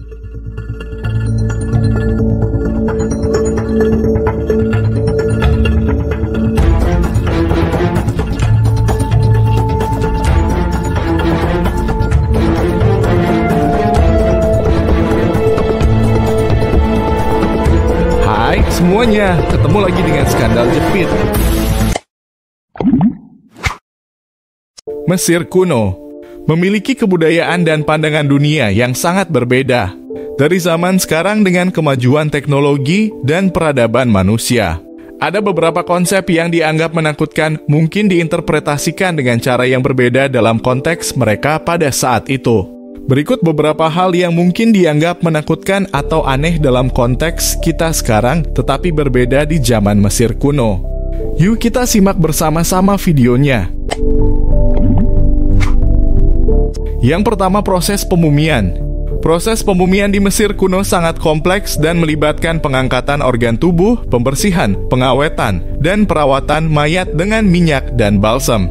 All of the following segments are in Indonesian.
Hai semuanya, ketemu lagi dengan Skandal Jepit. Mesir kuno memiliki kebudayaan dan pandangan dunia yang sangat berbeda dari zaman sekarang dengan kemajuan teknologi dan peradaban manusia. Ada beberapa konsep yang dianggap menakutkan mungkin diinterpretasikan dengan cara yang berbeda dalam konteks mereka pada saat itu. Berikut beberapa hal yang mungkin dianggap menakutkan atau aneh dalam konteks kita sekarang, tetapi berbeda di zaman Mesir kuno. Yuk kita simak bersama-sama videonya. Yang pertama, proses pemumian. Proses pemumian di Mesir kuno sangat kompleks dan melibatkan pengangkatan organ tubuh, pembersihan, pengawetan, dan perawatan mayat dengan minyak dan balsam.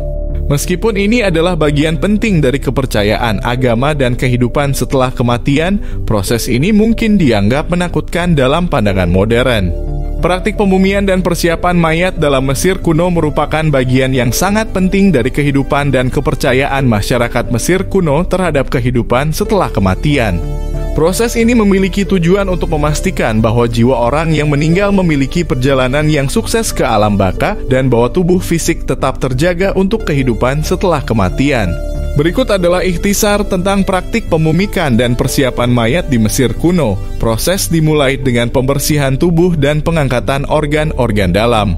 Meskipun ini adalah bagian penting dari kepercayaan, agama, dan kehidupan setelah kematian, proses ini mungkin dianggap menakutkan dalam pandangan modern. Praktik pemumian dan persiapan mayat dalam Mesir kuno merupakan bagian yang sangat penting dari kehidupan dan kepercayaan masyarakat Mesir kuno terhadap kehidupan setelah kematian. Proses ini memiliki tujuan untuk memastikan bahwa jiwa orang yang meninggal memiliki perjalanan yang sukses ke alam baka dan bahwa tubuh fisik tetap terjaga untuk kehidupan setelah kematian. Berikut adalah ikhtisar tentang praktik pemumikan dan persiapan mayat di Mesir kuno. Proses dimulai dengan pembersihan tubuh dan pengangkatan organ-organ dalam.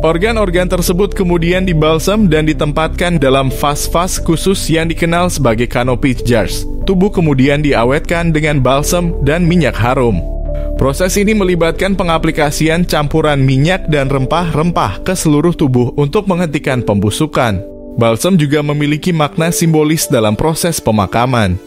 Organ-organ tersebut kemudian dibalsam dan ditempatkan dalam vas-vas khusus yang dikenal sebagai canopy jars. Tubuh kemudian diawetkan dengan balsam dan minyak harum. Proses ini melibatkan pengaplikasian campuran minyak dan rempah-rempah ke seluruh tubuh untuk menghentikan pembusukan. Balsam juga memiliki makna simbolis dalam proses pemakaman.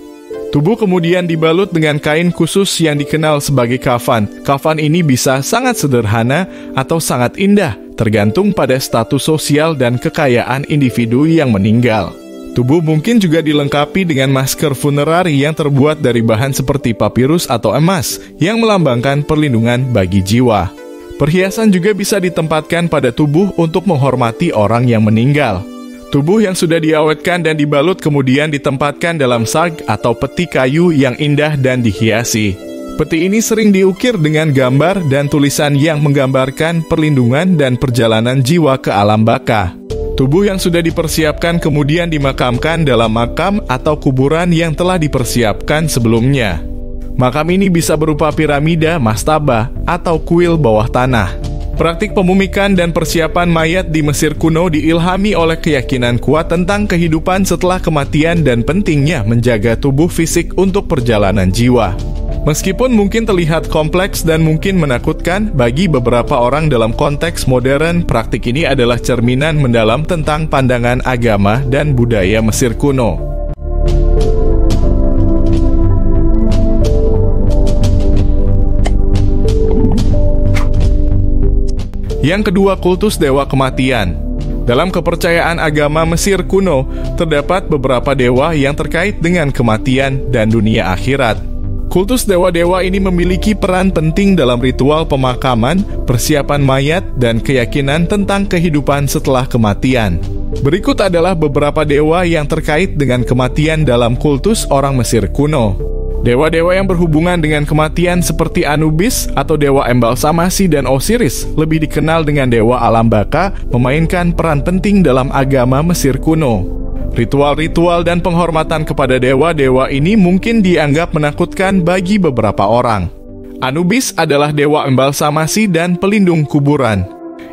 Tubuh kemudian dibalut dengan kain khusus yang dikenal sebagai kafan. Kafan ini bisa sangat sederhana atau sangat indah, tergantung pada status sosial dan kekayaan individu yang meninggal. Tubuh mungkin juga dilengkapi dengan masker funerari yang terbuat dari bahan seperti papirus atau emas, yang melambangkan perlindungan bagi jiwa. Perhiasan juga bisa ditempatkan pada tubuh untuk menghormati orang yang meninggal. Tubuh yang sudah diawetkan dan dibalut kemudian ditempatkan dalam sag atau peti kayu yang indah dan dihiasi. Peti ini sering diukir dengan gambar dan tulisan yang menggambarkan perlindungan dan perjalanan jiwa ke alam baka. Tubuh yang sudah dipersiapkan kemudian dimakamkan dalam makam atau kuburan yang telah dipersiapkan sebelumnya. Makam ini bisa berupa piramida, mastaba, atau kuil bawah tanah. Praktik pemumikan dan persiapan mayat di Mesir kuno diilhami oleh keyakinan kuat tentang kehidupan setelah kematian dan pentingnya menjaga tubuh fisik untuk perjalanan jiwa. Meskipun mungkin terlihat kompleks dan mungkin menakutkan bagi beberapa orang dalam konteks modern, praktik ini adalah cerminan mendalam tentang pandangan agama dan budaya Mesir kuno. Yang kedua, kultus dewa kematian. Dalam kepercayaan agama Mesir kuno, terdapat beberapa dewa yang terkait dengan kematian dan dunia akhirat. Kultus dewa-dewa ini memiliki peran penting dalam ritual pemakaman, persiapan mayat, dan keyakinan tentang kehidupan setelah kematian. Berikut adalah beberapa dewa yang terkait dengan kematian dalam kultus orang Mesir kuno. Dewa-dewa yang berhubungan dengan kematian seperti Anubis atau dewa embalsamasi dan Osiris, lebih dikenal dengan dewa alam baka, memainkan peran penting dalam agama Mesir kuno. Ritual-ritual dan penghormatan kepada dewa-dewa ini mungkin dianggap menakutkan bagi beberapa orang. Anubis adalah dewa embalsamasi dan pelindung kuburan.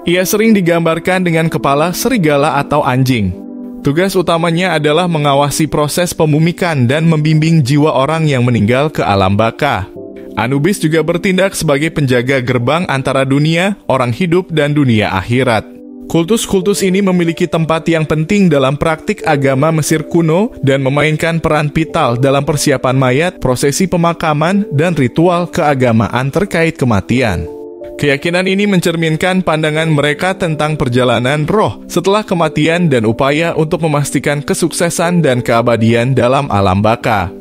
Ia sering digambarkan dengan kepala serigala atau anjing. Tugas utamanya adalah mengawasi proses pemumikan dan membimbing jiwa orang yang meninggal ke alam baka. Anubis juga bertindak sebagai penjaga gerbang antara dunia, orang hidup, dan dunia akhirat. Kultus-kultus ini memiliki tempat yang penting dalam praktik agama Mesir kuno dan memainkan peran vital dalam persiapan mayat, prosesi pemakaman, dan ritual keagamaan terkait kematian. Keyakinan ini mencerminkan pandangan mereka tentang perjalanan roh setelah kematian dan upaya untuk memastikan kesuksesan dan keabadian dalam alam baka.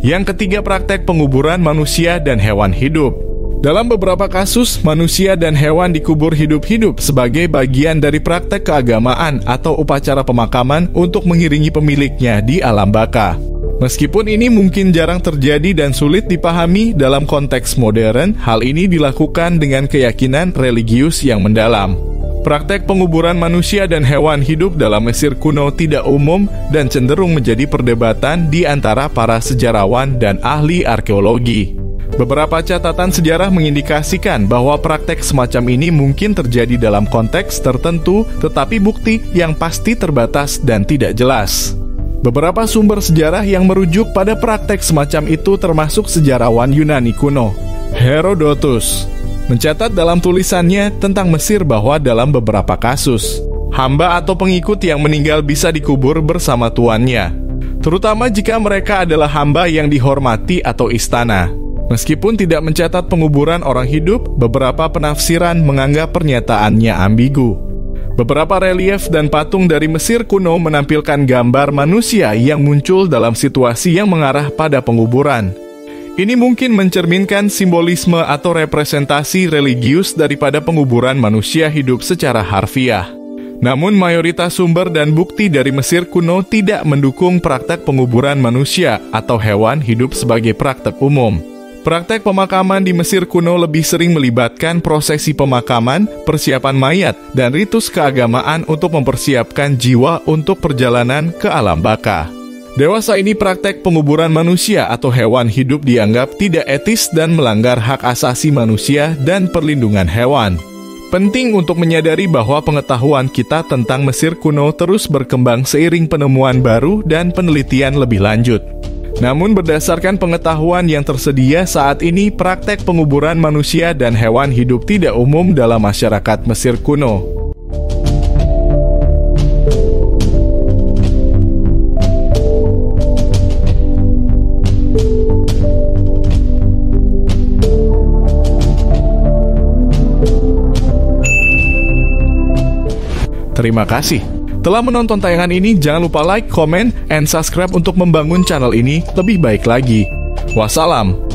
Yang ketiga, praktek penguburan manusia dan hewan hidup. Dalam beberapa kasus, manusia dan hewan dikubur hidup-hidup sebagai bagian dari praktek keagamaan atau upacara pemakaman untuk mengiringi pemiliknya di alam baka. Meskipun ini mungkin jarang terjadi dan sulit dipahami dalam konteks modern, hal ini dilakukan dengan keyakinan religius yang mendalam. Praktek penguburan manusia dan hewan hidup dalam Mesir kuno tidak umum dan cenderung menjadi perdebatan di antara para sejarawan dan ahli arkeologi. Beberapa catatan sejarah mengindikasikan bahwa praktek semacam ini mungkin terjadi dalam konteks tertentu, tetapi bukti yang pasti terbatas dan tidak jelas. Beberapa sumber sejarah yang merujuk pada praktek semacam itu termasuk sejarawan Yunani kuno, Herodotus, mencatat dalam tulisannya tentang Mesir bahwa dalam beberapa kasus, hamba atau pengikut yang meninggal bisa dikubur bersama tuannya, terutama jika mereka adalah hamba yang dihormati atau istana. Meskipun tidak mencatat penguburan orang hidup, beberapa penafsiran menganggap pernyataannya ambigu. Beberapa relief dan patung dari Mesir kuno menampilkan gambar manusia yang muncul dalam situasi yang mengarah pada penguburan. Ini mungkin mencerminkan simbolisme atau representasi religius daripada penguburan manusia hidup secara harfiah. Namun mayoritas sumber dan bukti dari Mesir kuno tidak mendukung praktek penguburan manusia atau hewan hidup sebagai praktek umum. Praktek pemakaman di Mesir kuno lebih sering melibatkan prosesi pemakaman, persiapan mayat, dan ritus keagamaan untuk mempersiapkan jiwa untuk perjalanan ke alam baka. Dewasa ini praktek penguburan manusia atau hewan hidup dianggap tidak etis dan melanggar hak asasi manusia dan perlindungan hewan. Penting untuk menyadari bahwa pengetahuan kita tentang Mesir kuno terus berkembang seiring penemuan baru dan penelitian lebih lanjut. Namun berdasarkan pengetahuan yang tersedia saat ini, praktek penguburan manusia dan hewan hidup tidak umum dalam masyarakat Mesir kuno. Terima kasih telah menonton tayangan ini. Jangan lupa like, comment, and subscribe untuk membangun channel ini lebih baik lagi. Wassalam.